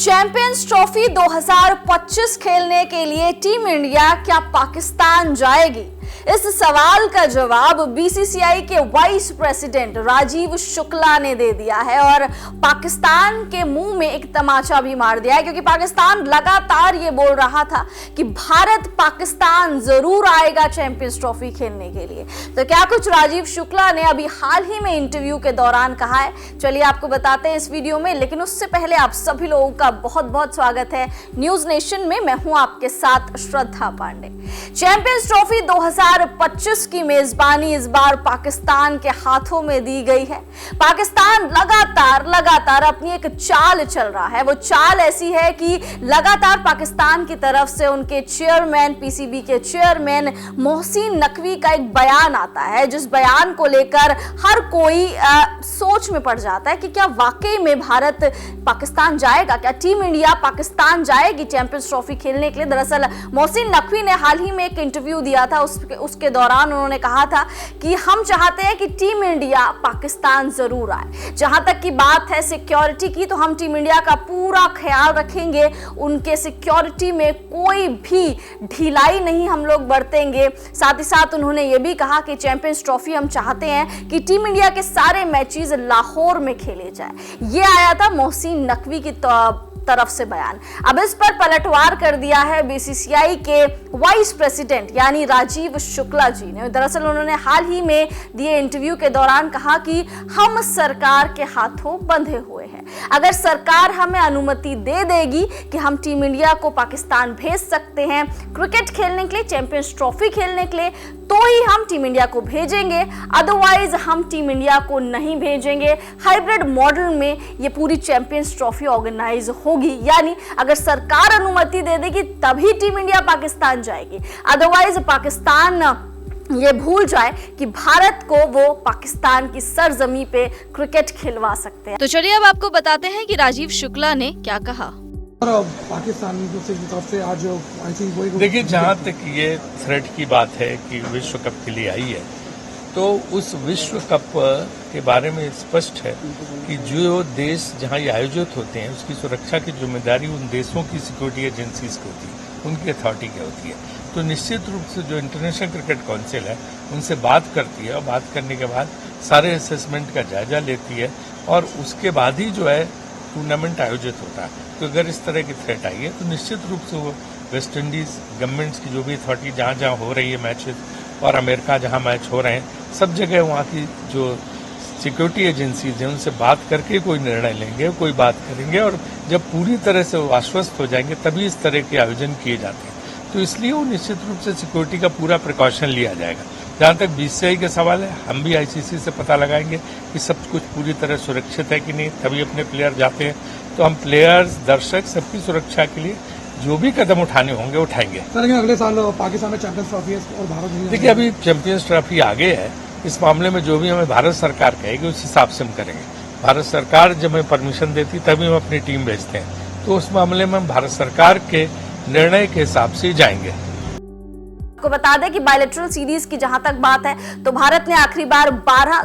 Champions trophy 2025 खेलने के लिए टीम इंडिया क्या पाकिस्तान जाएगी? इस सवाल का जवाब बीसीसीआई के वाइस प्रेसिडेंट राजीव शुक्ला ने दे दिया है और पाकिस्तान के मुंह में एक तमाचा भी मार दिया है, क्योंकि पाकिस्तान लगातार ये बोल रहा था कि भारत पाकिस्तान जरूर आएगा चैंपियंस ट्रॉफी खेलने के लिए। तो क्या कुछ राजीव शुक्ला ने अभी हाल ही में इंटरव्यू के दौरान कहा है, चलिए आपको बताते हैं इस वीडियो में। लेकिन उससे पहले आप सभी लोगों का बहुत बहुत स्वागत है न्यूज नेशन में। मैं हूं आपके साथ श्रद्धा पांडे। चैंपियंस ट्रॉफी 2025 की मेजबानी इस बार पाकिस्तान के हाथों में दी गई है। पाकिस्तान लगातार अपनी एक चाल चल रहा है। वो चाल ऐसी है कि लगातार पाकिस्तान की तरफ से उनके चेयरमैन, पीसीबी के चेयरमैन मोहसिन नकवी का एक बयान आता है, जिस बयान को लेकर हर कोई सोच में पड़ जाता है कि क्या वाकई में भारत पाकिस्तान जाएगा, क्या टीम इंडिया पाकिस्तान जाएगी चैंपियंस ट्रॉफी खेलने के लिए। दरअसल मोहसिन नकवी ने हाल ही में एक इंटरव्यू दिया था, उसके दौरान उन्होंने कहा था कि हम चाहते हैं कि टीम इंडिया पाकिस्तान जरूर आए। जहां तक की बात है सिक्योरिटी की, तो हम टीम इंडिया का पूरा ख्याल रखेंगे, उनके सिक्योरिटी में कोई भी ढिलाई नहीं हम लोग बरतेंगे। साथ ही साथ उन्होंने ये भी कहा कि चैंपियंस ट्रॉफी हम चाहते हैं कि टीम इंडिया के सारे मैचेस लाहौर में खेले जाए। ये आया था मोहसिन नकवी की तरफ से बयान। अब इस पर पलटवार कर दिया है बीसीसीआई के वाइस प्रेसिडेंट यानी राजीव शुक्ला जी ने। दरअसल उन्होंने हाल ही में दिए इंटरव्यू के दौरान कहा कि हम सरकार के हाथों बंधे हुए हैं। अगर सरकार हमें अनुमति दे देगी कि हम टीम इंडिया को पाकिस्तान भेज सकते हैं क्रिकेट खेलने के लिए, चैंपियंस ट्रॉफी खेलने के लिए, तो ही हम टीम इंडिया को भेजेंगे, अदरवाइज हम टीम इंडिया को नहीं भेजेंगे। हाइब्रिड मॉडल में ये पूरी चैंपियंस ट्रॉफी ऑर्गेनाइज होगी, यानी अगर सरकार अनुमति दे देगी तभी टीम इंडिया पाकिस्तान जाएगी, अदरवाइज पाकिस्तान ये भूल जाए कि भारत को वो पाकिस्तान की सरजमी पे क्रिकेट खिलवा सकते हैं। तो चलिए अब आपको बताते हैं कि राजीव शुक्ला ने क्या कहा। पाकिस्तान से आज देखिए, जहाँ तक ये थ्रेट की बात है कि विश्व कप के लिए आई है, तो उस विश्व कप के बारे में स्पष्ट है कि जो देश जहाँ ये आयोजित होते हैं उसकी सुरक्षा की जिम्मेदारी उन देशों की सिक्योरिटी एजेंसीज की होती है, उनकी अथॉरिटी की होती है। तो निश्चित रूप से जो इंटरनेशनल क्रिकेट काउंसिल है उनसे बात करती है और बात करने के बाद सारे असेसमेंट का जायजा लेती है और उसके बाद ही जो है टूर्नामेंट आयोजित होता है। तो अगर इस तरह की थ्रेट आई है तो निश्चित रूप से वो वेस्ट इंडीज गवर्नमेंट्स की जो भी अथॉरिटी जहाँ जहाँ हो रही है मैचेस और अमेरिका जहाँ मैच हो रहे हैं, सब जगह वहाँ की जो सिक्योरिटी एजेंसीज हैं उनसे बात करके कोई निर्णय लेंगे, कोई बात करेंगे और जब पूरी तरह से वो आश्वस्त हो जाएंगे तभी इस तरह के आयोजन किए जाते हैं। तो इसलिए वो निश्चित रूप से सिक्योरिटी का पूरा प्रिकॉशन लिया जाएगा। जहाँ तक बीसीसीआई का सवाल है, हम भी आईसीसी से पता लगाएंगे कि सब कुछ पूरी तरह सुरक्षित है कि नहीं, तभी अपने प्लेयर जाते हैं। तो हम प्लेयर्स, दर्शक सबकी सुरक्षा के लिए जो भी कदम उठाने होंगे उठाएंगे। लेकिन अगले साल पाकिस्तान में चैंपियंस ट्रॉफी और भारत नहीं। देखिए, अभी चैंपियंस ट्रॉफी आगे है, इस मामले में जो भी हमें भारत सरकार कहेगी उस हिसाब से हम करेंगे। भारत सरकार जब हमें परमिशन देती तभी हम अपनी टीम भेजते हैं, तो उस मामले में हम भारत सरकार के निर्णय के हिसाब से जाएंगे। को बता दें कि बायलैटरल सीरीज की जहां तक बात है तो भारत ने आखिरी बार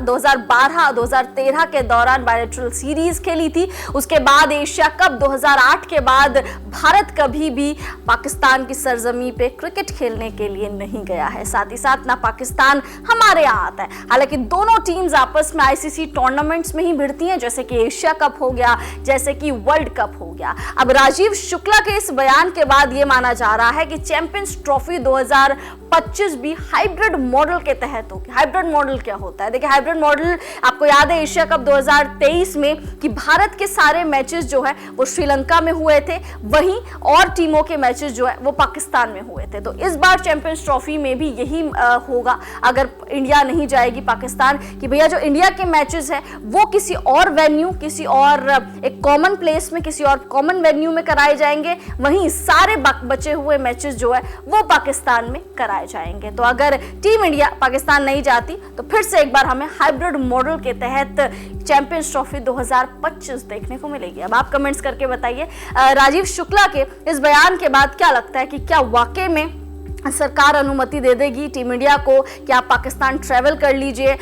2012-2013 के दौरान बायलैटरल सीरीज खेली थी। उसके बाद एशिया कप 2008 के बाद भारत कभी भी पाकिस्तान की सरजमी पे क्रिकेट खेलने के लिए नहीं गया है। साथ ही साथ ना पाकिस्तान हमारे यहाँ आता है। हालांकि दोनों टीम्स आपस में आईसीसी टूर्नामेंट्स में ही भिड़ती हैं, जैसे कि एशिया कप हो गया, जैसे कि वर्ल्ड कप हो गया। अब राजीव शुक्ला के इस बयान के बाद ये माना जा रहा है कि चैंपियंस ट्रॉफी 2025 भी हाइब्रिड मॉडल के तहत होगी। हाइब्रिड मॉडल क्या होता है? देखिए, हाइब्रिड मॉडल आपको याद है एशिया कप 2023 में कि भारत के सारे मैचेस जो है वो श्रीलंका में हुए थे, वहीं और टीमों के मैचेस जो है वो पाकिस्तान में हुए थे। तो इस बार चैंपियंस ट्रॉफी में भी यही होगा अगर इंडिया नहीं जाएगी पाकिस्तान, कि भैया जो इंडिया के मैचेस है वो किसी और वेन्यू, किसी और एक कॉमन प्लेस में, किसी और कॉमन वेन्यू में कराए जाएंगे, वहीं सारे बचे हुए मैचेस जो है वो पाकिस्तान में कराए जाएंगे। तो अगर टीम इंडिया पाकिस्तान नहीं जाती तो फिर से एक बार हमें हाइब्रिड मॉडल के तहत चैंपियंस ट्रॉफी 2025 देखने को मिलेगी। अब आप कमेंट्स करके बताइए राजीव शुक्ला के इस बयान के बाद क्या लगता है कि क्या वाकई में सरकार अनुमति दे देगी टीम इंडिया को कि आप पाकिस्तान ट्रैवल कर लीजिए,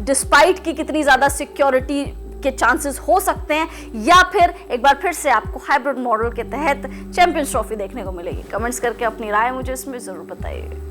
डिस्पाइट की कितनी ज्यादा सिक्योरिटी के चांसेस हो सकते हैं, या फिर एक बार फिर से आपको हाइब्रिड मॉडल के तहत चैंपियंस ट्रॉफी देखने को मिलेगी? कमेंट्स करके अपनी राय मुझे इसमें जरूर बताइए।